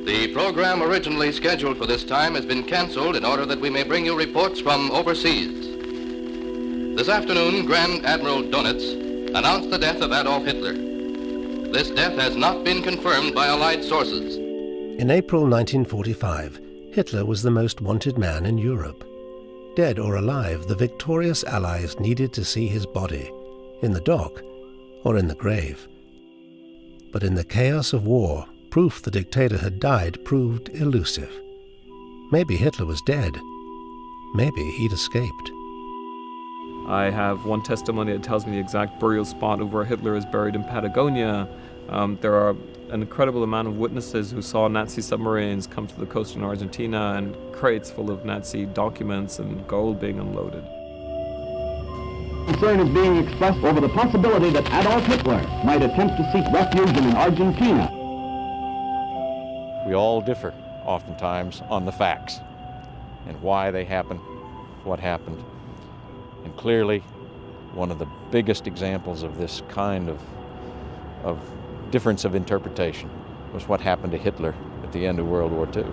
The program originally scheduled for this time has been canceled in order that we may bring you reports from overseas. This afternoon, Grand Admiral Dönitz announced the death of Adolf Hitler. This death has not been confirmed by Allied sources. In April 1945, Hitler was the most wanted man in Europe. Dead or alive, the victorious Allies needed to see his body, in the dock or in the grave. But in the chaos of war, proof the dictator had died proved elusive. Maybe Hitler was dead. Maybe he'd escaped. I have one testimony that tells me the exact burial spot of where Hitler is buried in Patagonia. There are an incredible amount of witnesses who saw Nazi submarines come to the coast in Argentina and crates full of Nazi documents and gold being unloaded. Concern is being expressed over the possibility that Adolf Hitler might attempt to seek refuge in Argentina. We all differ, oftentimes, on the facts and why they happened, what happened. And clearly, one of the biggest examples of this kind of difference of interpretation was what happened to Hitler at the end of World War II.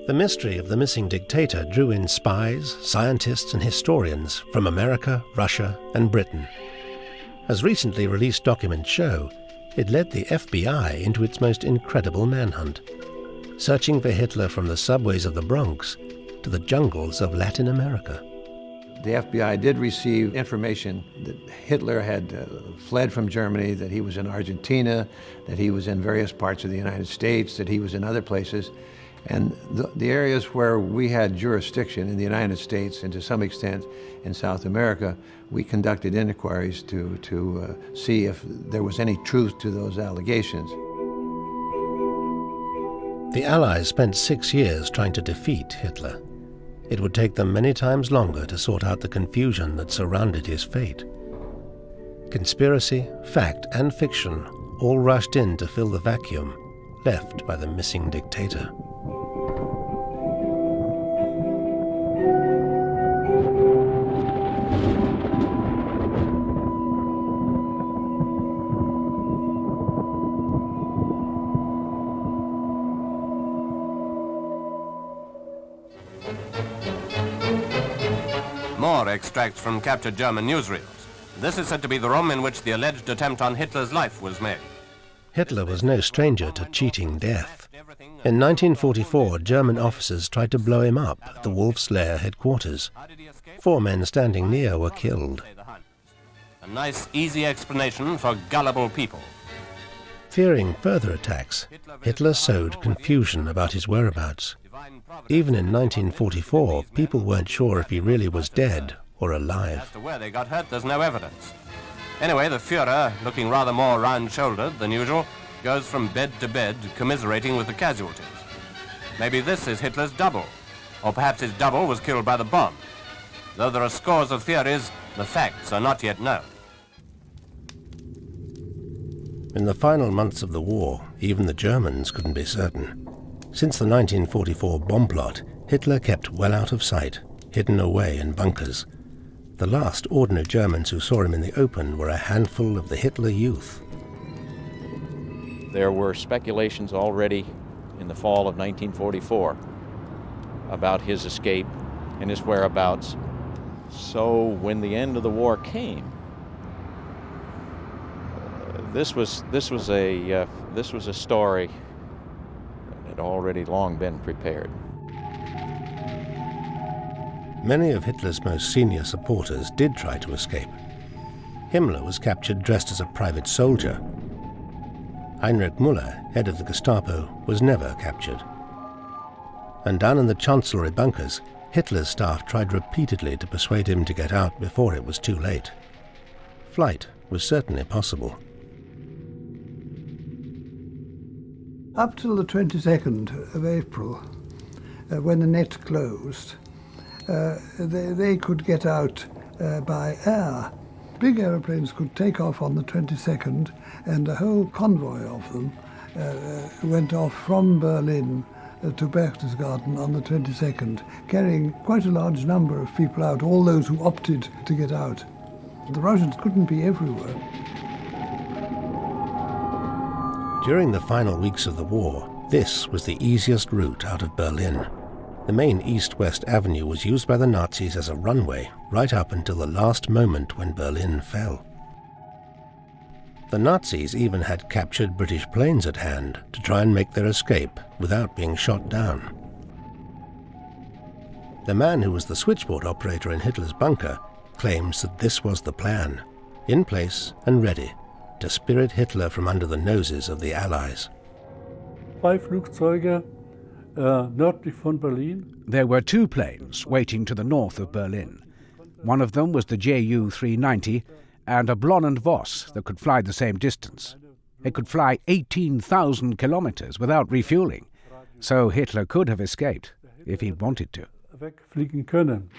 The mystery of the missing dictator drew in spies, scientists and historians from America, Russia and Britain. As recently released documents show, it led the FBI into its most incredible manhunt, searching for Hitler from the subways of the Bronx to the jungles of Latin America. The FBI did receive information that Hitler had fled from Germany, that he was in Argentina, that he was in various parts of the United States, that he was in other places. And the areas where we had jurisdiction in the United States and to some extent in South America, we conducted inquiries to see if there was any truth to those allegations. The Allies spent 6 years trying to defeat Hitler. It would take them many times longer to sort out the confusion that surrounded his fate. Conspiracy, fact and fiction all rushed in to fill the vacuum left by the missing dictator. More extracts from captured German newsreels. This is said to be the room in which the alleged attempt on Hitler's life was made. Hitler was no stranger to cheating death. In 1944, German officers tried to blow him up at the Wolf's Lair headquarters. 4 men standing near were killed. A nice, easy explanation for gullible people. Fearing further attacks, Hitler sowed confusion about his whereabouts. Even in 1944, people weren't sure if he really was dead or alive. As to where they got hurt, there's no evidence. Anyway, the Führer, looking rather more round-shouldered than usual, goes from bed to bed, commiserating with the casualties. Maybe this is Hitler's double, or perhaps his double was killed by the bomb. Though there are scores of theories, the facts are not yet known. In the final months of the war, even the Germans couldn't be certain. Since the 1944 bomb plot, Hitler kept well out of sight, hidden away in bunkers. The last ordinary Germans who saw him in the open were a handful of the Hitler Youth. There were speculations already in the fall of 1944 about his escape and his whereabouts. So when the end of the war came, this was a story that had already long been prepared. Many of Hitler's most senior supporters did try to escape. Himmler was captured dressed as a private soldier. Heinrich Müller, head of the Gestapo, was never captured. And down in the Chancellery bunkers, Hitler's staff tried repeatedly to persuade him to get out before it was too late. Flight was certainly possible. Up till the 22nd of April, when the net closed, they could get out by air. Big aeroplanes could take off on the 22nd, and a whole convoy of them went off from Berlin to Berchtesgaden on the 22nd, carrying quite a large number of people out, all those who opted to get out. The Russians couldn't be everywhere. During the final weeks of the war, This was the easiest route out of Berlin. The main east-west avenue was used by the Nazis as a runway right up until the last moment when Berlin fell. The Nazis even had captured British planes at hand to try and make their escape without being shot down. The man who was the switchboard operator in Hitler's bunker claims that this was the plan, in place and ready to spirit Hitler from under the noses of the Allies. 5 Flugzeuge nördlich von Berlin. There were 2 planes waiting to the north of Berlin. One of them was the Ju-390 and a Blonde Voss that could fly the same distance. It could fly 18,000 kilometers without refueling, so Hitler could have escaped if he'd wanted to. Wegfliegen können.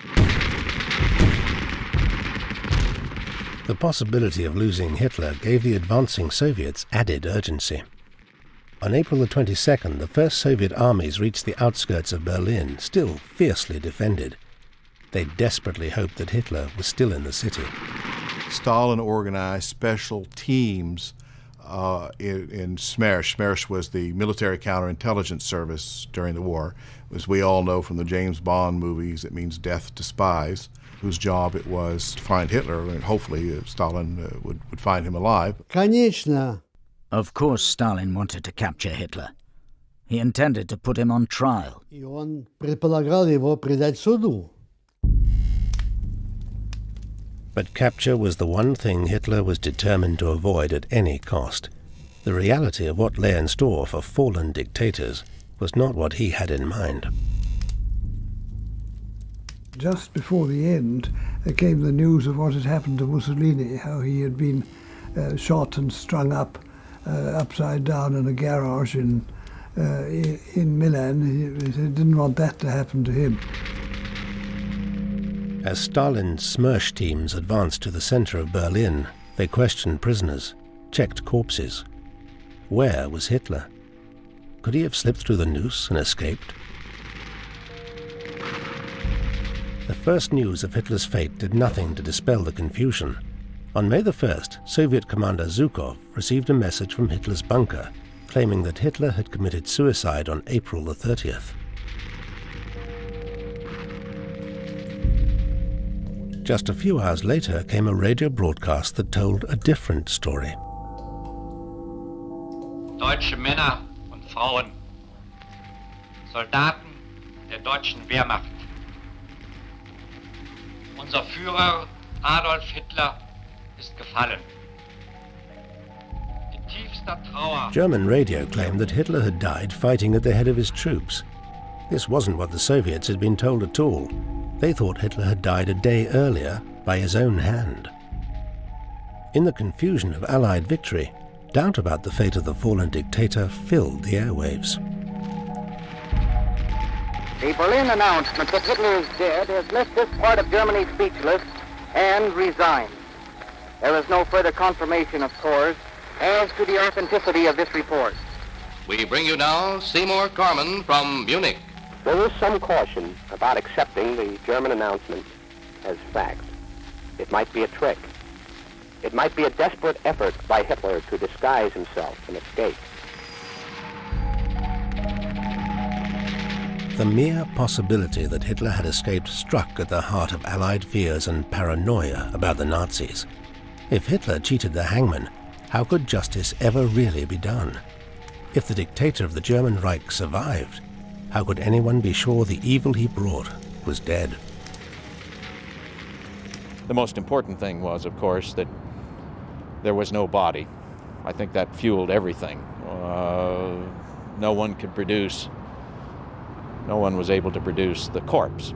The possibility of losing Hitler gave the advancing Soviets added urgency. On April the 22nd, the first Soviet armies reached the outskirts of Berlin, still fiercely defended. They desperately hoped that Hitler was still in the city. Stalin organized special teams in SMERSH. SMERSH was the military counterintelligence service during the war. As we all know from the James Bond movies, it means death to spies, whose job it was to find Hitler, and hopefully Stalin would find him alive. Конечно. Of course Stalin wanted to capture Hitler. He intended to put him on trial. И он предполагал его предать суду. But capture was the one thing Hitler was determined to avoid at any cost. The reality of what lay in store for fallen dictators was not what he had in mind. Just before the end came the news of what had happened to Mussolini, how he had been shot and strung up upside down in a garage in Milan. He didn't want that to happen to him. As Stalin's SMERSH teams advanced to the center of Berlin, they questioned prisoners, checked corpses. Where was Hitler? Could he have slipped through the noose and escaped? The first news of Hitler's fate did nothing to dispel the confusion. On May the 1st, Soviet commander Zhukov received a message from Hitler's bunker, claiming that Hitler had committed suicide on April the 30th. Just a few hours later came a radio broadcast that told a different story. Deutsche Männer und Frauen, Soldaten der deutschen Wehrmacht. Unser Führer Adolf Hitler ist gefallen. In tiefster Trauer. German radio claimed that Hitler had died fighting at the head of his troops. This wasn't what the Soviets had been told at all. They thought Hitler had died a day earlier by his own hand. In the confusion of Allied victory, doubt about the fate of the fallen dictator filled the airwaves. The Berlin announcement that Hitler is dead has left this part of Germany speechless and resigned. There is no further confirmation, of course, as to the authenticity of this report. We bring you now Seymour Corman from Munich. There is some caution about accepting the German announcement as fact. It might be a trick. It might be a desperate effort by Hitler to disguise himself and escape. The mere possibility that Hitler had escaped struck at the heart of Allied fears and paranoia about the Nazis. If Hitler cheated the hangman, how could justice ever really be done? If the dictator of the German Reich survived, how could anyone be sure the evil he brought was dead? The most important thing was, of course, that there was no body. I think that fueled everything. No one was able to produce the corpse.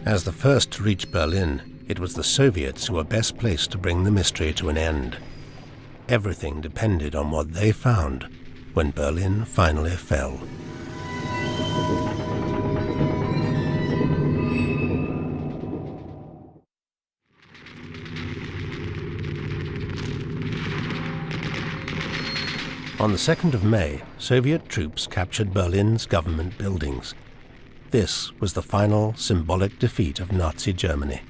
As the first to reach Berlin, it was the Soviets who were best placed to bring the mystery to an end. Everything depended on what they found when Berlin finally fell. On the 2nd of May, Soviet troops captured Berlin's government buildings. This was the final symbolic defeat of Nazi Germany.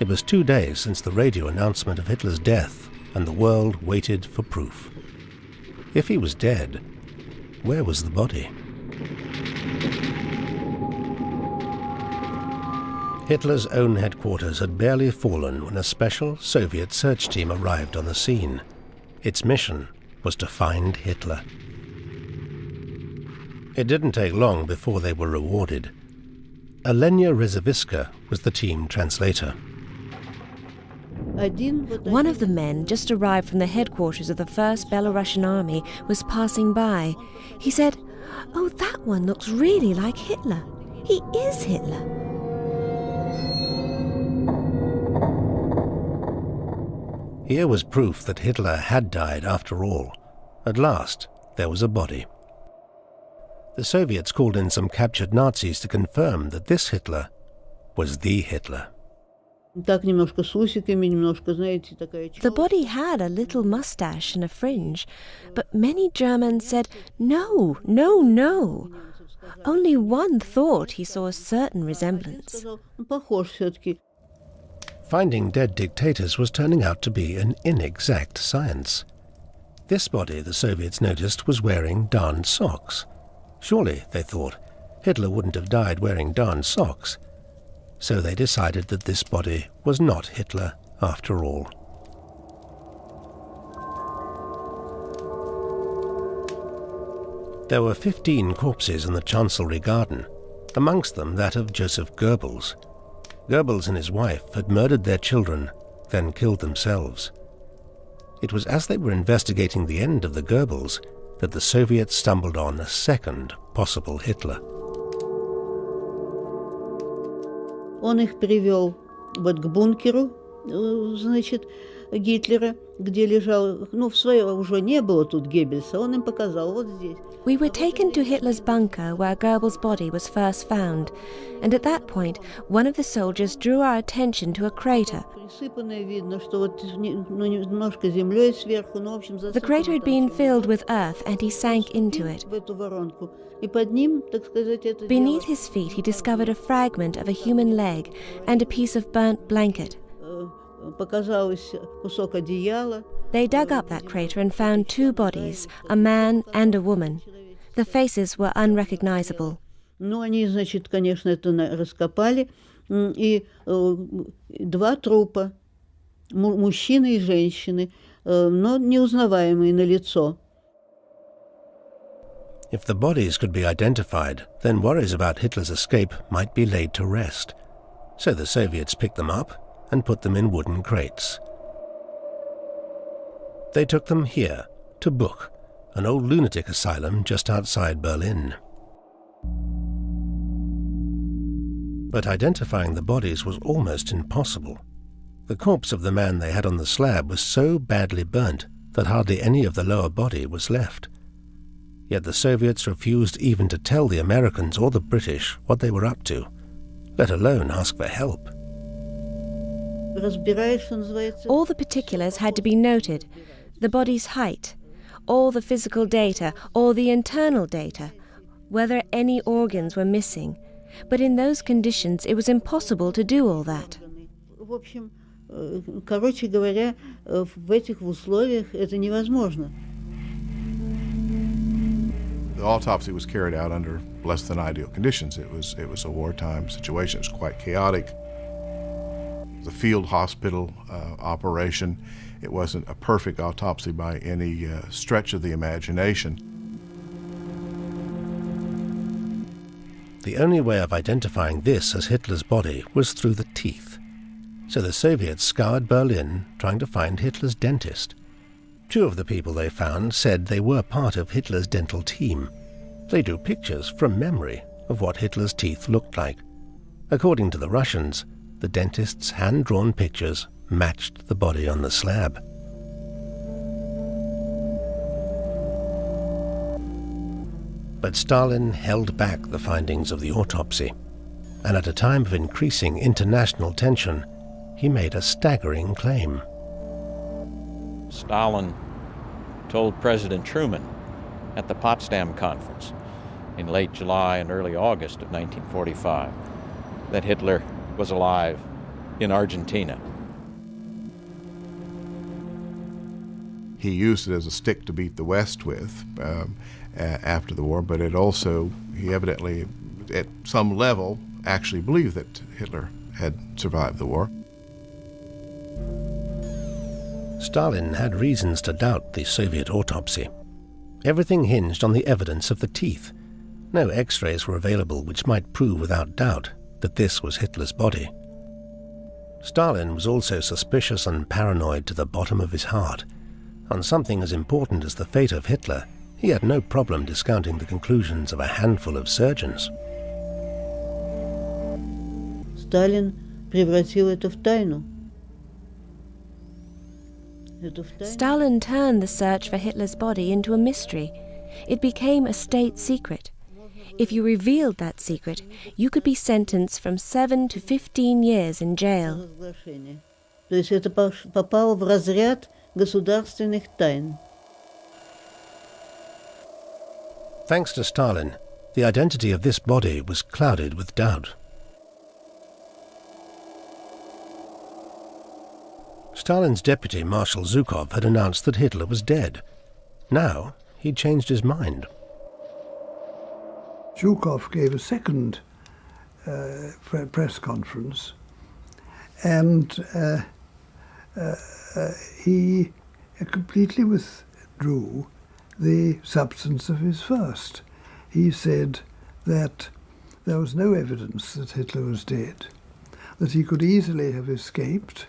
It was 2 days since the radio announcement of Hitler's death, and the world waited for proof. If he was dead, where was the body? Hitler's own headquarters had barely fallen when a special Soviet search team arrived on the scene. Its mission was to find Hitler. It didn't take long before they were rewarded. Alenia Rezaviska was the team translator. One of the men just arrived from the headquarters of the 1st Belarusian Army was passing by. He said, "Oh, that one looks really like Hitler. He is Hitler." Here was proof that Hitler had died after all. At last, there was a body. The Soviets called in some captured Nazis to confirm that this Hitler was the Hitler. The body had a little mustache and a fringe, but many Germans said, "No, no, no." Only one thought he saw a certain resemblance. Finding dead dictators was turning out to be an inexact science. This body, the Soviets noticed, was wearing darned socks. Surely, they thought, Hitler wouldn't have died wearing darned socks. So they decided that this body was not Hitler after all. There were 15 corpses in the Chancellery garden, amongst them that of Josef Goebbels. Goebbels and his wife had murdered their children, then killed themselves. It was as they were investigating the end of the Goebbels that the Soviets stumbled on a second possible Hitler. Он их привел вот к бункеру, значит, Гитлера, где лежал, в свое уже не было тут Геббельса, он им показал вот здесь. We were taken to Hitler's bunker where Goebbels' body was first found, and at that point, one of the soldiers drew our attention to a crater. The crater had been filled with earth, and he sank into it. Beneath his feet, he discovered a fragment of a human leg and a piece of burnt blanket. They dug up that crater and found two bodies, a man and a woman. The faces were unrecognizable. Они, значит, конечно, это раскопали, и два трупа, мужчины и женщины, но неузнаваемые на лицо. If the bodies could be identified, then worries about Hitler's escape might be laid to rest. So the Soviets picked them up and put them in wooden crates. They took them here, to Buch, an old lunatic asylum just outside Berlin. But identifying the bodies was almost impossible. The corpse of the man they had on the slab was so badly burnt that hardly any of the lower body was left. Yet the Soviets refused even to tell the Americans or the British what they were up to, let alone ask for help. All the particulars had to be noted: the body's height, all the physical data, all the internal data, whether any organs were missing. But in those conditions, it was impossible to do all that. Короче говоря, в этих условиях это невозможно. The autopsy was carried out under less than ideal conditions. It was a wartime situation. It was quite chaotic. The field hospital operation. It wasn't a perfect autopsy by any stretch of the imagination. The only way of identifying this as Hitler's body was through the teeth. So the Soviets scoured Berlin trying to find Hitler's dentist. Two of the people they found said they were part of Hitler's dental team. They drew pictures from memory of what Hitler's teeth looked like. According to the Russians, the dentist's hand-drawn pictures matched the body on the slab. But Stalin held back the findings of the autopsy, and at a time of increasing international tension, he made a staggering claim. Stalin told President Truman at the Potsdam Conference in late July and early August of 1945 that Hitler was alive in Argentina. he used it as a stick to beat the West with after the war, but it also, he evidently, at some level, actually believed that Hitler had survived the war. Stalin had reasons to doubt the Soviet autopsy. Everything hinged on the evidence of the teeth. No X-rays were available which might prove without doubt that this was Hitler's body. Stalin was also suspicious and paranoid to the bottom of his heart. On something as important as the fate of Hitler, he had no problem discounting the conclusions of a handful of surgeons. Сталин превратил это в тайну. Stalin turned the search for Hitler's body into a mystery. It became a state secret. If you revealed that secret, you could be sentenced from 7 to 15 years in jail. То есть это попало в разряд государственных тайн. Thanks to Stalin, the identity of this body was clouded with doubt. Stalin's deputy, Marshal Zhukov, had announced that Hitler was dead. Now, he'd changed his mind. Zhukov gave a second press conference, and he completely withdrew the substance of his first. He said that there was no evidence that Hitler was dead, that he could easily have escaped,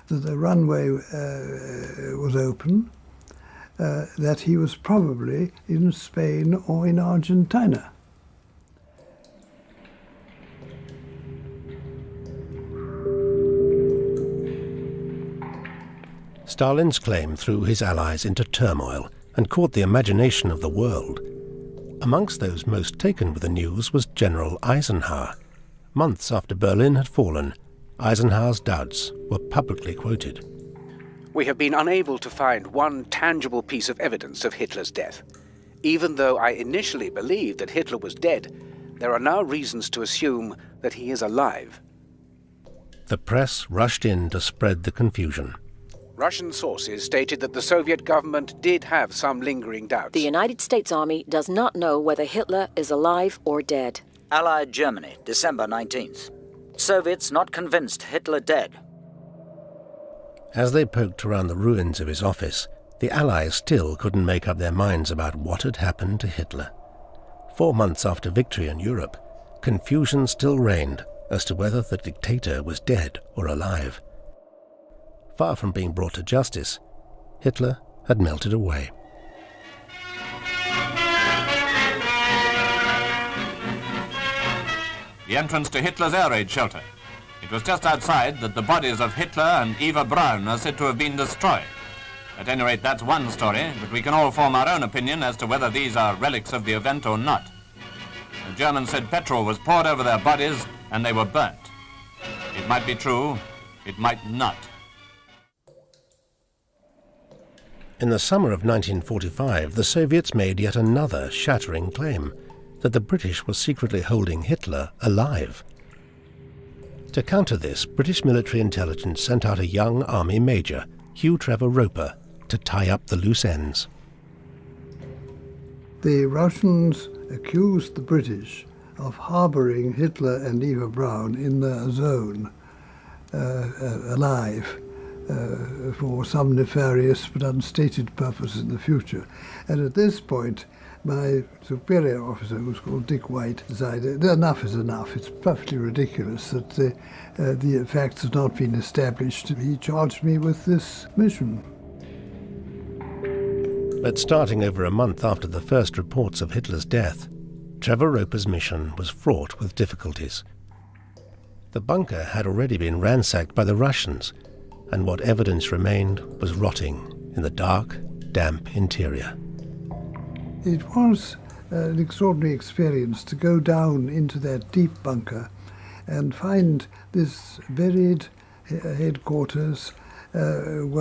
that the runway was open, that he was probably in Spain or in Argentina. Stalin's claim threw his allies into turmoil and caught the imagination of the world. Amongst those most taken with the news was General Eisenhower. Months after Berlin had fallen, Eisenhower's doubts were publicly quoted. We have been unable to find one tangible piece of evidence of Hitler's death. Even though I initially believed that Hitler was dead, there are now reasons to assume that he is alive. The press rushed in to spread the confusion. Russian sources stated that the Soviet government did have some lingering doubts. The United States Army does not know whether Hitler is alive or dead. Allied Germany, December 19th. Soviets not convinced Hitler dead. As they poked around the ruins of his office, the Allies still couldn't make up their minds about what had happened to Hitler. 4 months after victory in Europe, confusion still reigned as to whether the dictator was dead or alive. Far from being brought to justice, Hitler had melted away. The entrance to Hitler's air raid shelter. It was just outside that the bodies of Hitler and Eva Braun are said to have been destroyed. At any rate, that's one story, but we can all form our own opinion as to whether these are relics of the event or not. The Germans said petrol was poured over their bodies and they were burnt. It might be true, it might not. In the summer of 1945, the Soviets made yet another shattering claim, that the British were secretly holding Hitler alive. To counter this, British military intelligence sent out a young army major, Hugh Trevor Roper, to tie up the loose ends. The Russians accused the British of harboring Hitler and Eva Braun in their zone, alive, for some nefarious but unstated purpose in the future. And at this point, my superior officer, who was called Dick White, decided enough is enough. It's perfectly ridiculous that the facts have not been established. He charged me with this mission. But starting over a month after the first reports of Hitler's death, Trevor Roper's mission was fraught with difficulties. The bunker had already been ransacked by the Russians, and what evidence remained was rotting in the dark, damp interior. It was an extraordinary experience to go down into that deep bunker and find this buried headquarters which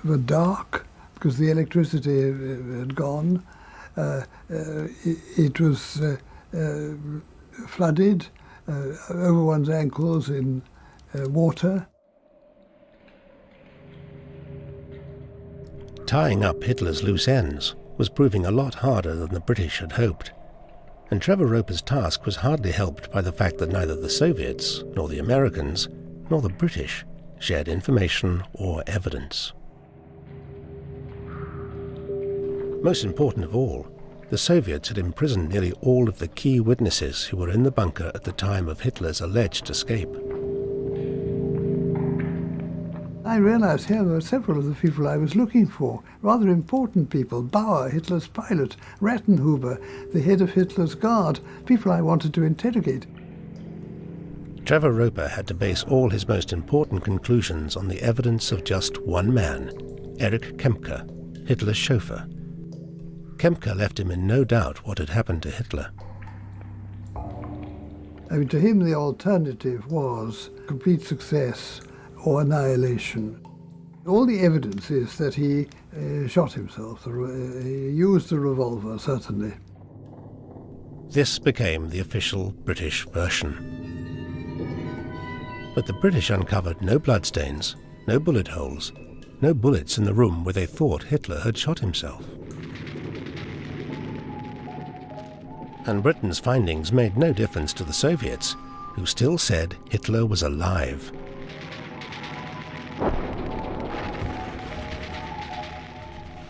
were dark because the electricity had gone. It was flooded over one's ankles in water. tying up Hitler's loose ends was proving a lot harder than the British had hoped, and Trevor Roper's task was hardly helped by the fact that neither the Soviets, nor the Americans, nor the British shared information or evidence. Most important of all, the Soviets had imprisoned nearly all of the key witnesses who were in the bunker at the time of Hitler's alleged escape. I realized here were several of the people I was looking for, rather important people: Bauer, Hitler's pilot, Rattenhuber, the head of Hitler's guard, people I wanted to interrogate. Trevor Roper had to base all his most important conclusions on the evidence of just one man, Erich Kempka, Hitler's chauffeur. Kempka left him in no doubt what had happened to Hitler. I mean, to him the alternative was complete success or annihilation. All the evidence is that he shot himself. He used the revolver, certainly. This became the official British version. But the British uncovered no bloodstains, no bullet holes, no bullets in the room where they thought Hitler had shot himself. And Britain's findings made no difference to the Soviets, who still said Hitler was alive.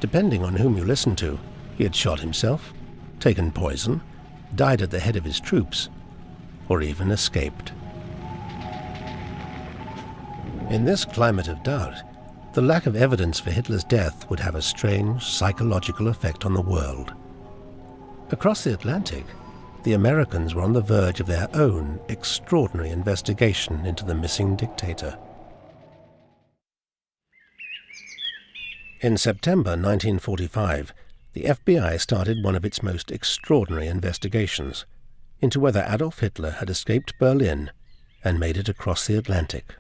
Depending on whom you listen to, he had shot himself, taken poison, died at the head of his troops, or even escaped. In this climate of doubt, the lack of evidence for Hitler's death would have a strange psychological effect on the world. Across the Atlantic, the Americans were on the verge of their own extraordinary investigation into the missing dictator. In September 1945, the FBI started one of its most extraordinary investigations into whether Adolf Hitler had escaped Berlin and made it across the Atlantic.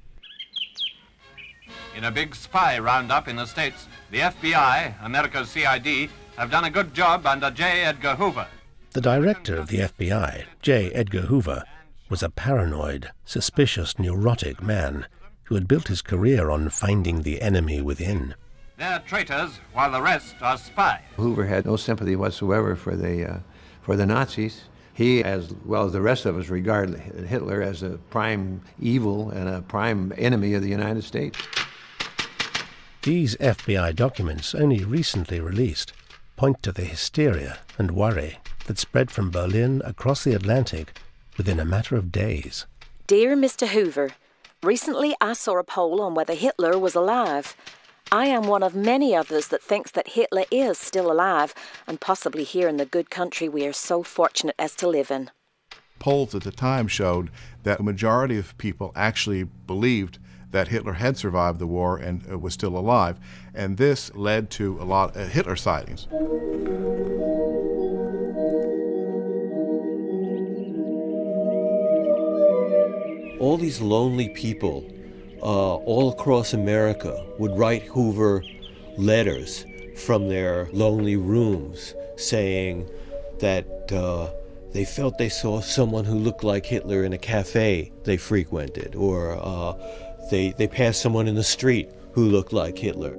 In a big spy roundup in the States, the FBI, America's CID, have done a good job under J. Edgar Hoover. The director of the FBI, J. Edgar Hoover, was a paranoid, suspicious, neurotic man who had built his career on finding the enemy within. They're traitors, while the rest are spies. Hoover had no sympathy whatsoever for the Nazis. He, as well as the rest of us, regard Hitler as a prime evil and a prime enemy of the United States. These FBI documents, only recently released, point to the hysteria and worry that spread from Berlin across the Atlantic within a matter of days. Dear Mr. Hoover, recently I saw a poll on whether Hitler was alive. I am one of many others that thinks that Hitler is still alive and possibly here in the good country we are so fortunate as to live in. Polls at the time showed that a majority of people actually believed that Hitler had survived the war and was still alive, and this led to a lot of Hitler sightings. All these lonely people all across America would write Hoover letters from their lonely rooms saying that they felt they saw someone who looked like Hitler in a cafe they frequented, or they passed someone in the street who looked like Hitler.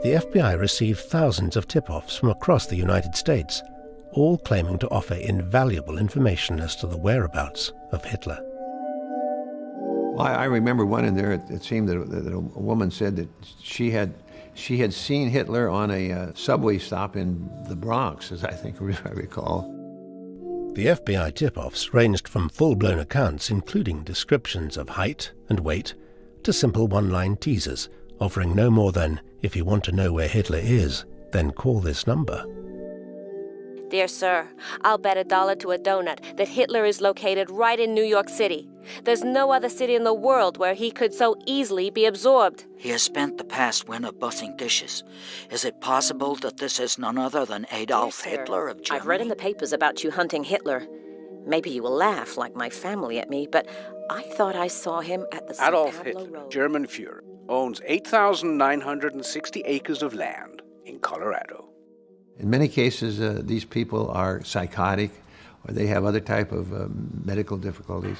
The FBI received thousands of tip-offs from across the United States, all claiming to offer invaluable information as to the whereabouts of Hitler. Well, I remember one in there. It seemed that a woman said that she had seen Hitler on a subway stop in the Bronx, as I recall. The FBI tip-offs ranged from full-blown accounts including descriptions of height and weight to simple one-line teasers offering no more than, if you want to know where Hitler is, then call this number. Dear sir, I'll bet $1 to a donut that Hitler is located right in New York City. There's no other city in the world where he could so easily be absorbed. He has spent the past winter bussing dishes. Is it possible that this is none other than Adolf Hitler of Germany? I've read in the papers about you hunting Hitler. Maybe you will laugh like my family at me, but I thought I saw him at the Adolf St. Pablo Hitler, Road. German Führer, owns 8,960 acres of land in Colorado. In many cases, these people are psychotic, or they have other type of medical difficulties.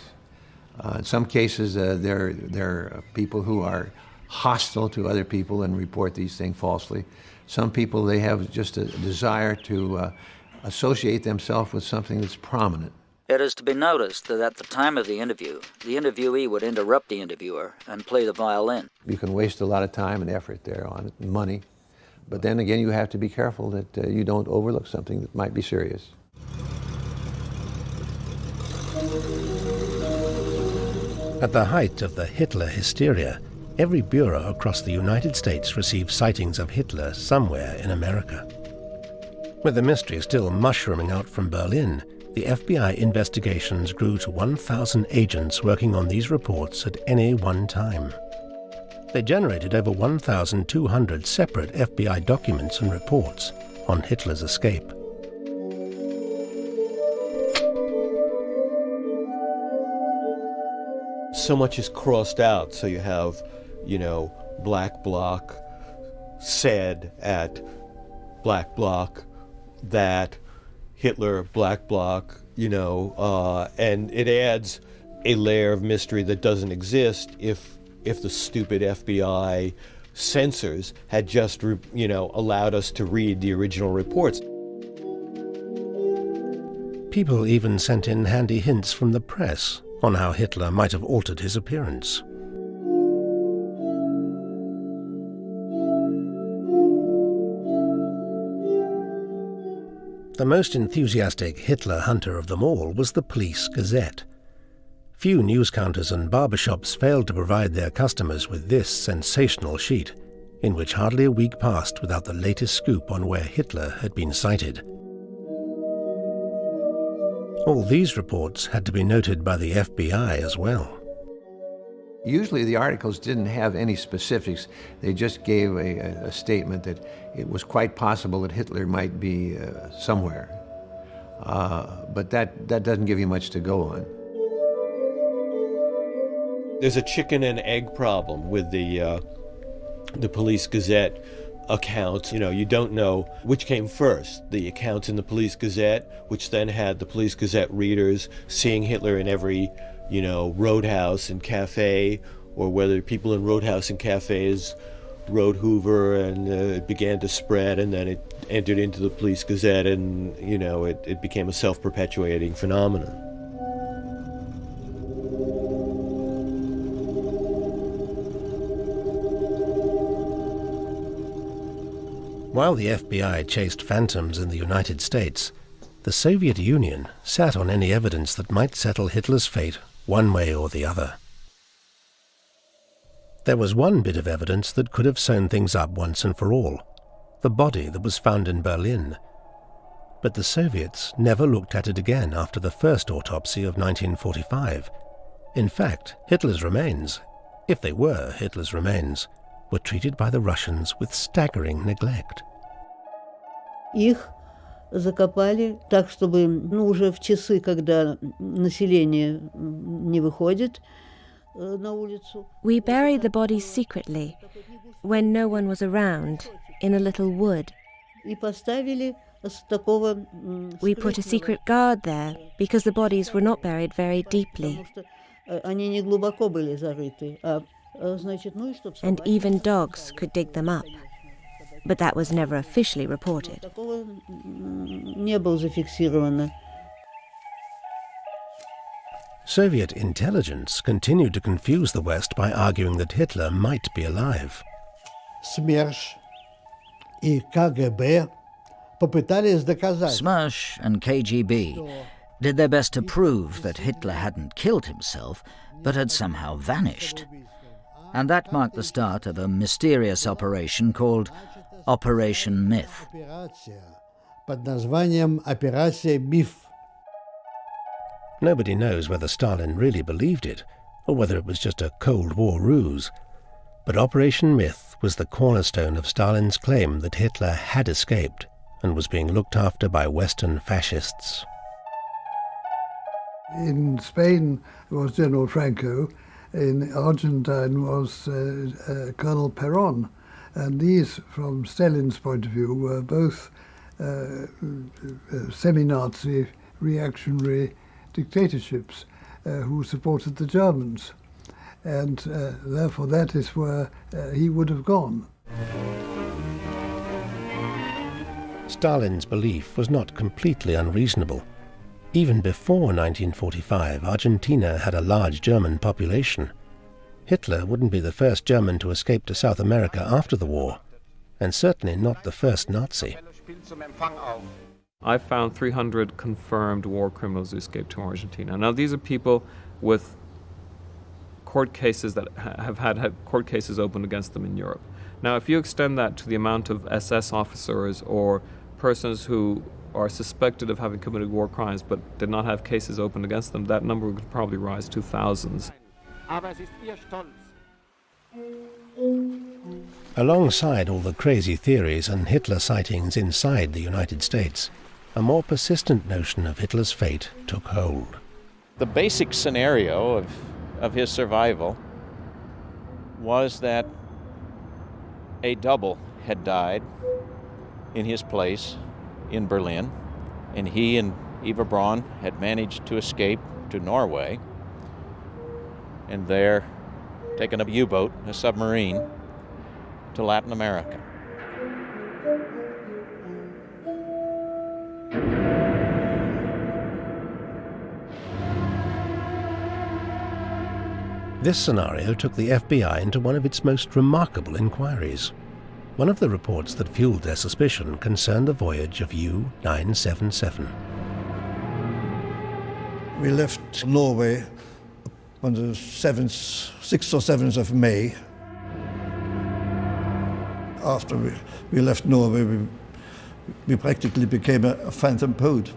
In some cases, they're people who are hostile to other people and report these things falsely. Some people, they have just a desire to associate themselves with something that's prominent. It is to be noticed that at the time of the interviewee would interrupt the interviewer and play the violin. You can waste a lot of time and effort there on it, and money. But then again, you have to be careful that you don't overlook something that might be serious. At the height of the Hitler hysteria, every bureau across the United States received sightings of Hitler somewhere in America. With the mystery still mushrooming out from Berlin, the FBI investigations grew to 1,000 agents working on these reports at any one time. They generated over 1,200 separate FBI documents and reports on Hitler's escape. So much is crossed out, so you have, black bloc said at black bloc that Hitler, black bloc, and it adds a layer of mystery that doesn't exist if the stupid FBI censors had just, allowed us to read the original reports. People even sent in handy hints from the press on how Hitler might have altered his appearance. The most enthusiastic Hitler hunter of them all was the Police Gazette. Few news counters and barbershops failed to provide their customers with this sensational sheet, in which hardly a week passed without the latest scoop on where Hitler had been sighted. All these reports had to be noted by the FBI as well. Usually the articles didn't have any specifics. They just gave a statement that it was quite possible that Hitler might be somewhere. But that doesn't give you much to go on. There's a chicken and egg problem with the Police Gazette accounts. You don't know which came first, the accounts in the Police Gazette, which then had the Police Gazette readers seeing Hitler in every, roadhouse and cafe, or whether people in roadhouse and cafes wrote Hoover and it began to spread, and then it entered into the Police Gazette, and, it became a self-perpetuating phenomenon. While the FBI chased phantoms in the United States, the Soviet Union sat on any evidence that might settle Hitler's fate one way or the other. There was one bit of evidence that could have sewn things up once and for all, the body that was found in Berlin. But the Soviets never looked at it again after the first autopsy of 1945. In fact, Hitler's remains, if they were Hitler's remains, were treated by the Russians with staggering neglect. Их закопали так, чтобы, уже в часы, когда население не выходит на улицу. We buried the bodies secretly, when no one was around, in a little wood. И поставили с такого... We put a secret guard there, because the bodies were not buried very deeply. Они не глубоко были зарыты, and even dogs could dig them up. But that was never officially reported. Такого не было зафиксировано. Soviet intelligence continued to confuse the West by arguing that Hitler might be alive. СМЕРШ и КГБ попытались доказать. SMERSH and KGB did their best to prove that Hitler hadn't killed himself, but had somehow vanished. And that marked the start of a mysterious operation called Operation Myth. Под названием Операция Миф. Nobody knows whether Stalin really believed it, or whether it was just a Cold War ruse. But Operation Myth was the cornerstone of Stalin's claim that Hitler had escaped and was being looked after by Western fascists. In Spain was General Franco. In Argentine was Colonel Perón, and these, from Stalin's point of view, were both semi-Nazi reactionary dictatorships who supported the Germans. and therefore that is where he would have gone. Stalin's belief was not completely unreasonable. Even before 1945, Argentina had a large German population. Hitler wouldn't be the first German to escape to South America after the war, and certainly not the first Nazi. I found 300 confirmed war criminals who escaped to Argentina. Now, these are people with court cases that have had court cases opened against them in Europe. Now, if you extend that to the amount of SS officers or persons who are suspected of having committed war crimes but did not have cases opened against them, that number could probably rise to thousands. Alongside all the crazy theories and Hitler sightings inside the United States, a more persistent notion of Hitler's fate took hold. The basic scenario of his survival was that a double had died in his place in Berlin, and he and Eva Braun had managed to escape to Norway, and there taken a U-boat, a submarine, to Latin America. This scenario took the FBI into one of its most remarkable inquiries. One of the reports that fueled their suspicion concerned the voyage of U-977. We left Norway on the 6th or 7th of May. After we left Norway, we practically became a phantom boat.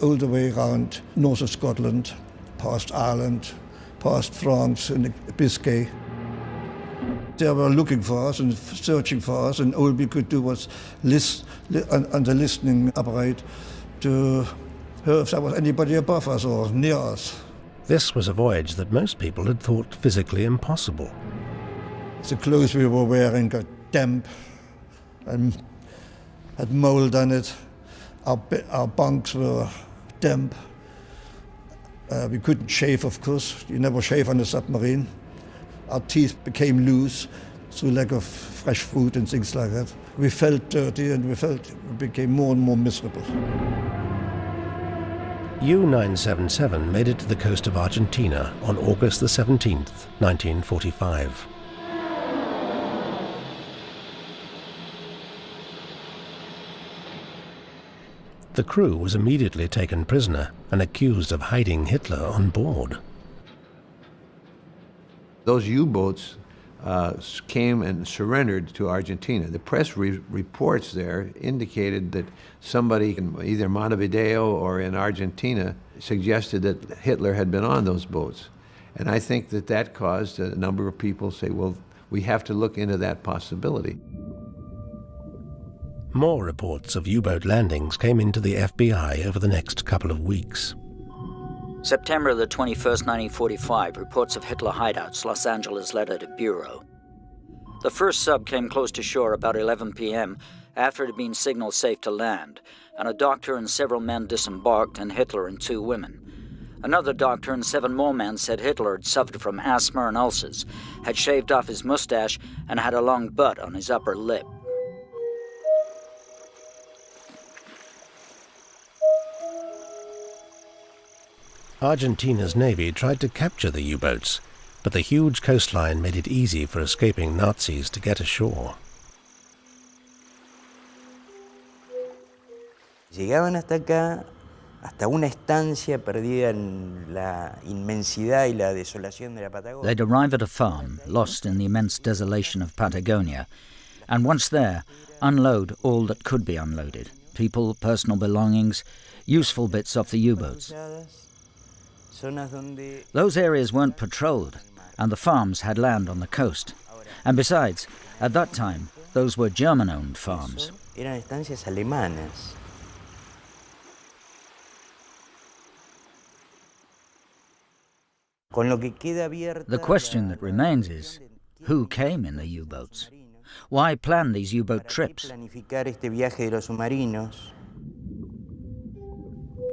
All the way around north of Scotland, past Ireland, past France and Biscay. They were looking for us and searching for us, and all we could do was listen on the listening apparatus to hear if there was anybody above us or near us. This was a voyage that most people had thought physically impossible. The clothes we were wearing got damp and had mold on it. Our bunks were damp. We couldn't shave, of course. You never shave on a submarine. Our teeth became loose through lack of fresh fruit and things like that. We felt dirty, and we became more and more miserable. U-977 made it to the coast of Argentina on August the 17th, 1945. The crew was immediately taken prisoner and accused of hiding Hitler on board. Those U-boats came and surrendered to Argentina. The press reports there indicated that somebody in either Montevideo or in Argentina suggested that Hitler had been on those boats. And I think that caused a number of people to say, well, we have to look into that possibility. More reports of U-boat landings came into the FBI over the next couple of weeks. September the 21st, 1945, reports of Hitler hideouts, Los Angeles letter to Bureau. The first sub came close to shore about 11 p.m. after it had been signaled safe to land, and a doctor and several men disembarked, and Hitler and 2 women. Another doctor and 7 more men said Hitler had suffered from asthma and ulcers, had shaved off his mustache, and had a long butt on his upper lip. Argentina's navy tried to capture the U-boats, but the huge coastline made it easy for escaping Nazis to get ashore. Llegaban hasta acá, hasta una estancia perdida en la inmensidad y la desolación de la Patagonia. They'd arrive at a farm, lost in the immense desolation of Patagonia, and once there, unload all that could be unloaded. People, personal belongings, useful bits off the U-boats. Those areas weren't patrolled, and the farms had land on the coast. And besides, at that time, those were German-owned farms. Eran estancias alemanas. The question that remains is, who came in the U-boats? Why plan these U-boat trips?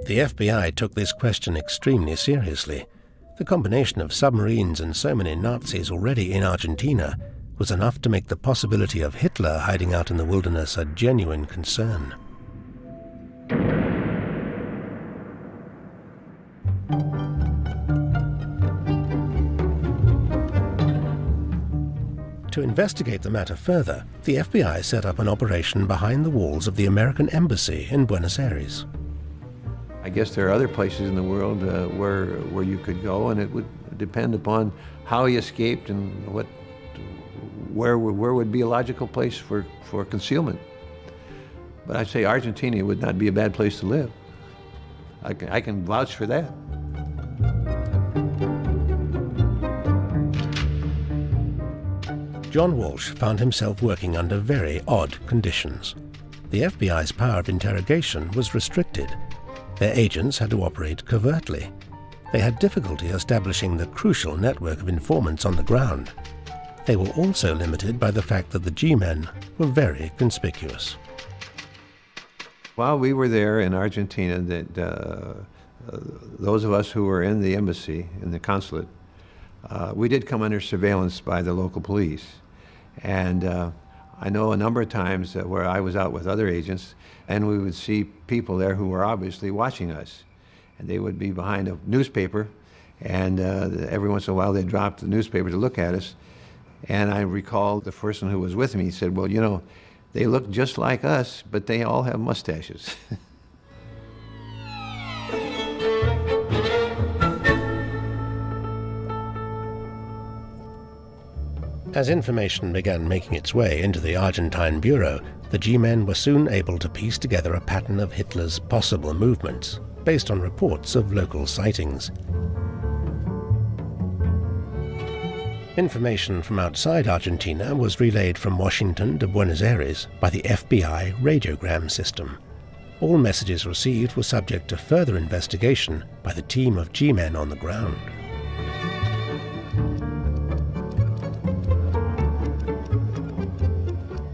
The FBI took this question extremely seriously. The combination of submarines and so many Nazis already in Argentina was enough to make the possibility of Hitler hiding out in the wilderness a genuine concern. To investigate the matter further, the FBI set up an operation behind the walls of the American Embassy in Buenos Aires. I guess there are other places in the world where you could go, and it would depend upon how he escaped and where would be a logical place for concealment. But I'd say Argentina would not be a bad place to live. I can vouch for that. John Walsh found himself working under very odd conditions. The FBI's power of interrogation was restricted. Their agents had to operate covertly. They had difficulty establishing the crucial network of informants on the ground. They were also limited by the fact that the G-men were very conspicuous. While we were there in Argentina, those of us who were in the embassy, in the consulate, we did come under surveillance by the local police. And I know a number of times where I was out with other agents, and we would see people there who were obviously watching us. And they would be behind a newspaper, and every once in a while they'd drop the newspaper to look at us. And I recall the person who was with me said, well, you know, they look just like us, but they all have mustaches. As information began making its way into the Argentine bureau, the G-men were soon able to piece together a pattern of Hitler's possible movements, based on reports of local sightings. Information from outside Argentina was relayed from Washington to Buenos Aires by the FBI radiogram system. All messages received were subject to further investigation by the team of G-men on the ground.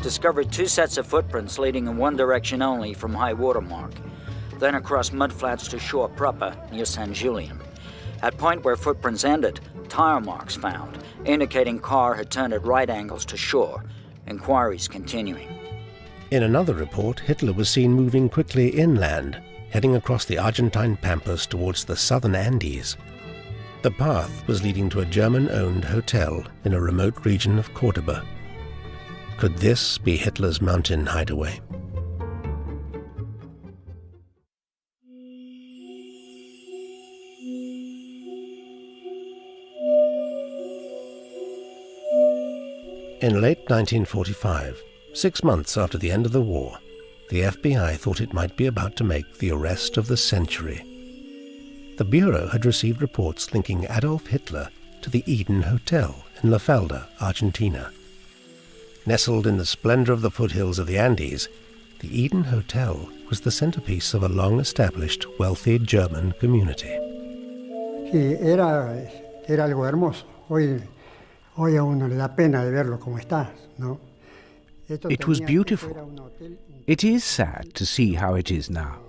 Discovered 2 sets of footprints leading in one direction only from high water mark, then across mudflats to shore proper near San Julian. At point where footprints ended, tire marks found, indicating car had turned at right angles to shore. Inquiries continuing. In another report, Hitler was seen moving quickly inland, heading across the Argentine pampas towards the southern Andes. The path was leading to a German-owned hotel in a remote region of Cordoba. Could this be Hitler's mountain hideaway? In late 1945, 6 months after the end of the war, the FBI thought it might be about to make the arrest of the century. The Bureau had received reports linking Adolf Hitler to the Eden Hotel in La Falda, Argentina. Nestled in the splendor of the foothills of the Andes, the Eden Hotel was the centerpiece of a long-established, wealthy German community. Sí, era algo hermoso. Hoy a uno le da pena de verlo como está, ¿no? It was beautiful. It is sad to see how it is now.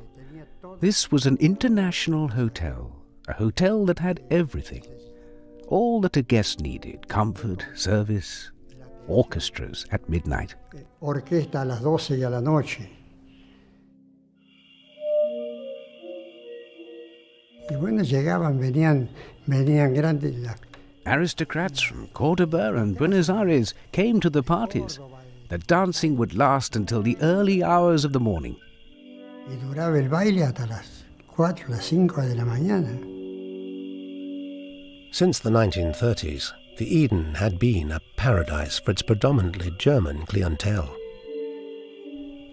This was an international hotel, a hotel that had everything. All that a guest needed: comfort, service, orchestras at midnight. Orquesta a las 12 y a la noche. Y bueno, llegaban, venían grandes. Aristocrats from Cordoba and Buenos Aires came to the parties. The dancing would last until the early hours of the morning. Y duraba el baile hasta las 4, las 5 de la mañana. Since the 1930s, the Eden had been a paradise for its predominantly German clientele.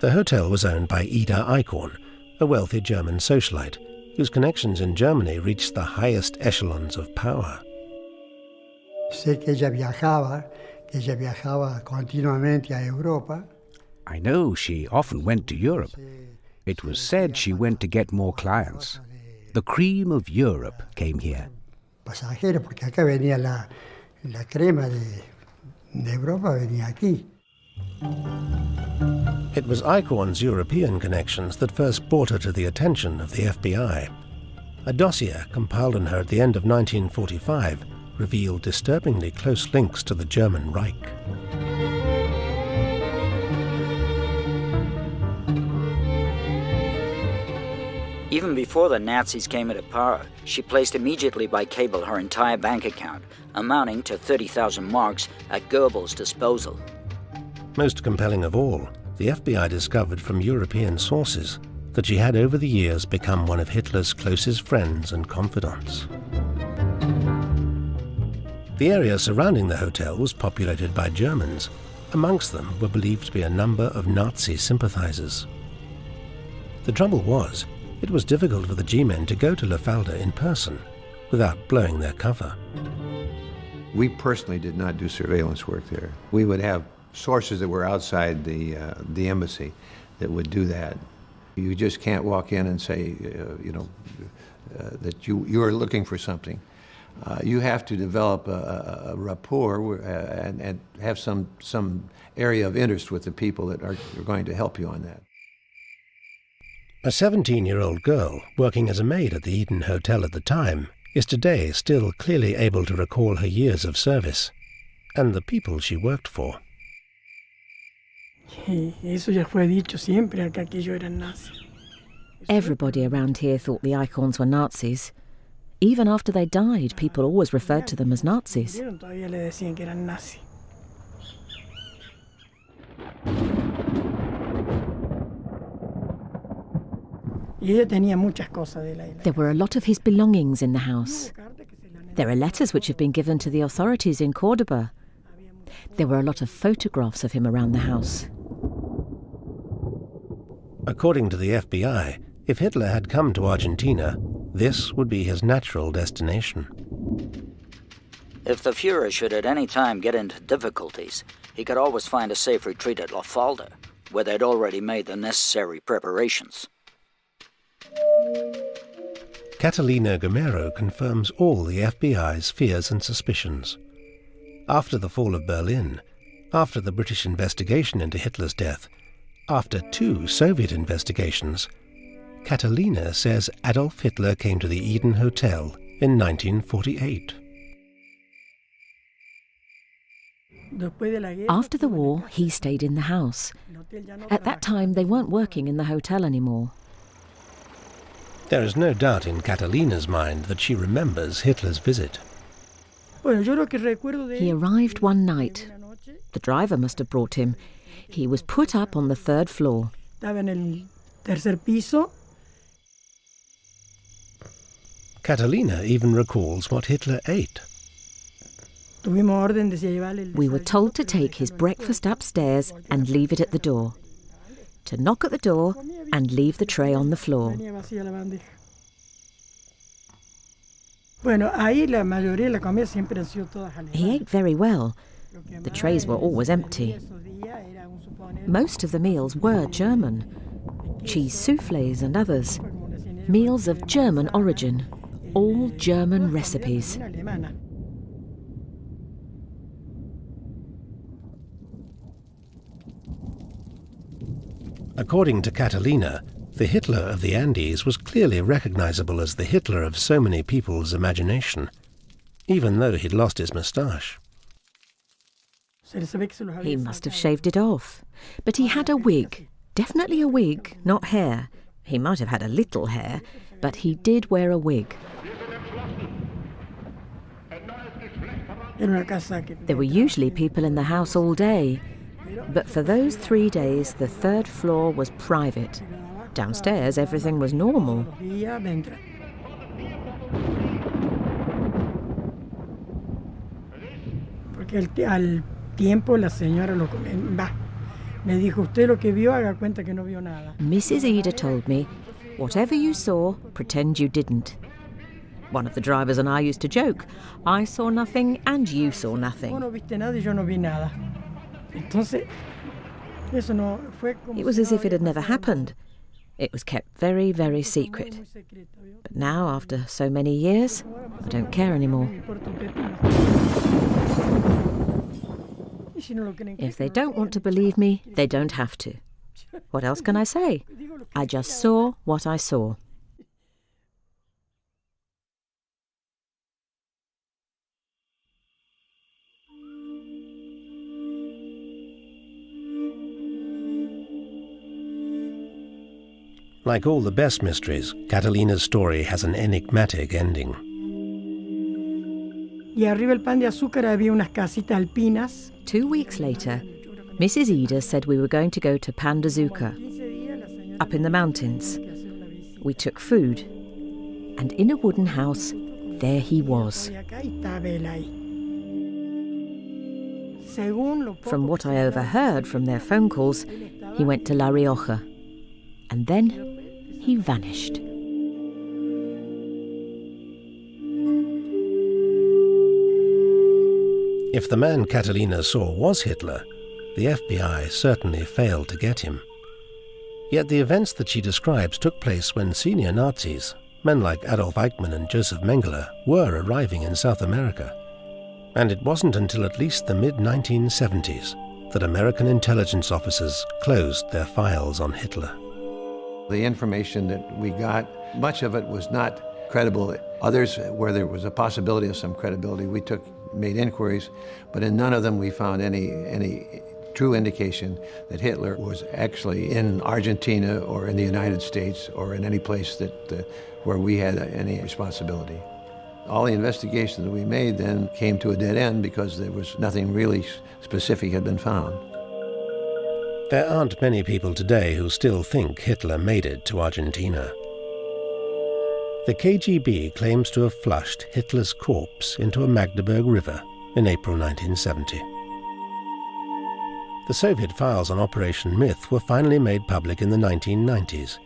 The hotel was owned by Ida Eichhorn, a wealthy German socialite, whose connections in Germany reached the highest echelons of power. Sé que ella viajaba continuamente a Europa. I know she often went to Europe. It was said she went to get more clients. The cream of Europe came here. Pasajeros, porque acá venía la crema de Europa, venía aquí. It was Eichhorn's European connections that first brought her to the attention of the FBI. A dossier compiled on her at the end of 1945 revealed disturbingly close links to the German Reich. Even before the Nazis came into power, she placed immediately by cable her entire bank account, amounting to 30,000 marks, at Goebbels' disposal. Most compelling of all, the FBI discovered from European sources that she had over the years become one of Hitler's closest friends and confidants. The area surrounding the hotel was populated by Germans. Amongst them were believed to be a number of Nazi sympathizers. The trouble was, it was difficult for the G-men to go to Lefalda in person without blowing their cover. We personally did not do surveillance work there. We would have sources that were outside the embassy that would do that. You just can't walk in and say, that you are looking for something. You have to develop a rapport and have some area of interest with the people that are going to help you on that. A 17-year-old girl working as a maid at the Eden Hotel at the time is today still clearly able to recall her years of service and the people she worked for. Everybody around here thought the icons were Nazis. Even after they died, people always referred to them as Nazis. There were a lot of his belongings in the house. There are letters which have been given to the authorities in Cordoba. There were a lot of photographs of him around the house. According to the FBI, if Hitler had come to Argentina, this would be his natural destination. If the Fuhrer should at any time get into difficulties, he could always find a safe retreat at Lefalda, where they'd already made the necessary preparations. Catalina Gomero confirms all the FBI's fears and suspicions. After the fall of Berlin, after the British investigation into Hitler's death, after 2 Soviet investigations, Catalina says Adolf Hitler came to the Eden Hotel in 1948. After the war, he stayed in the house. At that time, they weren't working in the hotel anymore. There is no doubt in Catalina's mind that she remembers Hitler's visit. He arrived one night. The driver must have brought him. He was put up on the 3rd floor. Catalina even recalls what Hitler ate. We were told to take his breakfast upstairs and leave it at the door. To knock at the door and leave the tray on the floor. He ate very well. The trays were always empty. Most of the meals were German. Cheese soufflés and others. Meals of German origin. All German recipes. According to Catalina, the Hitler of the Andes was clearly recognizable as the Hitler of so many people's imagination, even though he'd lost his moustache. He must have shaved it off. But he had a wig. Definitely a wig, not hair. He might have had a little hair, but he did wear a wig. There were usually people in the house all day. But for those 3 days, the 3rd floor was private. Downstairs, everything was normal. Mrs. Ida told me, whatever you saw, pretend you didn't. One of the drivers and I used to joke, I saw nothing and you saw nothing. It was as if it had never happened. It was kept very, very secret. But now, after so many years, I don't care anymore. If they don't want to believe me, they don't have to. What else can I say? I just saw what I saw. Like all the best mysteries, Catalina's story has an enigmatic ending. Y arriba el pan de azúcar había unas casitas alpinas. 2 weeks later, Mrs. Ida said we were going to go to Pan de Azúcar, up in the mountains. We took food, and in a wooden house, there he was. From what I overheard from their phone calls, he went to La Rioja, and then he vanished. If the man Catalina saw was Hitler, the FBI certainly failed to get him. Yet the events that she describes took place when senior Nazis, men like Adolf Eichmann and Josef Mengele, were arriving in South America. And it wasn't until at least the mid-1970s that American intelligence officers closed their files on Hitler. The information that we got, much of it was not credible. Others, where there was a possibility of some credibility, we made inquiries, but in none of them we found any true indication that Hitler was actually in Argentina or in the United States or in any place where we had any responsibility. All the investigation that we made then came to a dead end because there was nothing really specific had been found. There aren't many people today who still think Hitler made it to Argentina. The KGB claims to have flushed Hitler's corpse into a Magdeburg River in April 1970. The Soviet files on Operation Myth were finally made public in the 1990s,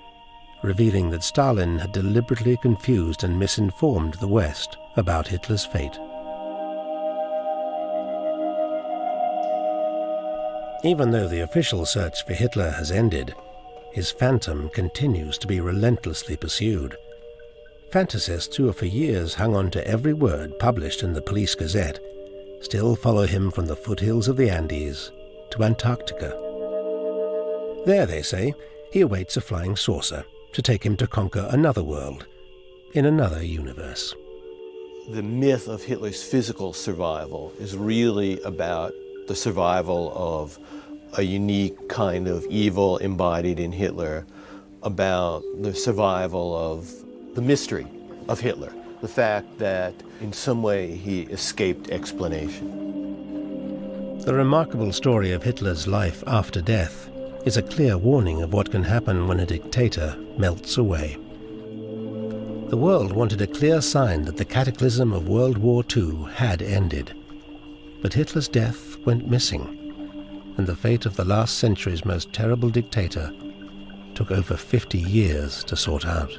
revealing that Stalin had deliberately confused and misinformed the West about Hitler's fate. Even though the official search for Hitler has ended, his phantom continues to be relentlessly pursued. Fantasists who have for years hung on to every word published in the Police Gazette still follow him from the foothills of the Andes to Antarctica. There, they say, he awaits a flying saucer to take him to conquer another world, in another universe. The myth of Hitler's physical survival is really about the survival of a unique kind of evil embodied in Hitler, about the survival of the mystery of Hitler, the fact that in some way he escaped explanation. The remarkable story of Hitler's life after death is a clear warning of what can happen when a dictator melts away. The world wanted a clear sign that the cataclysm of World War II had ended. But Hitler's death went missing, and the fate of the last century's most terrible dictator took over 50 years to sort out.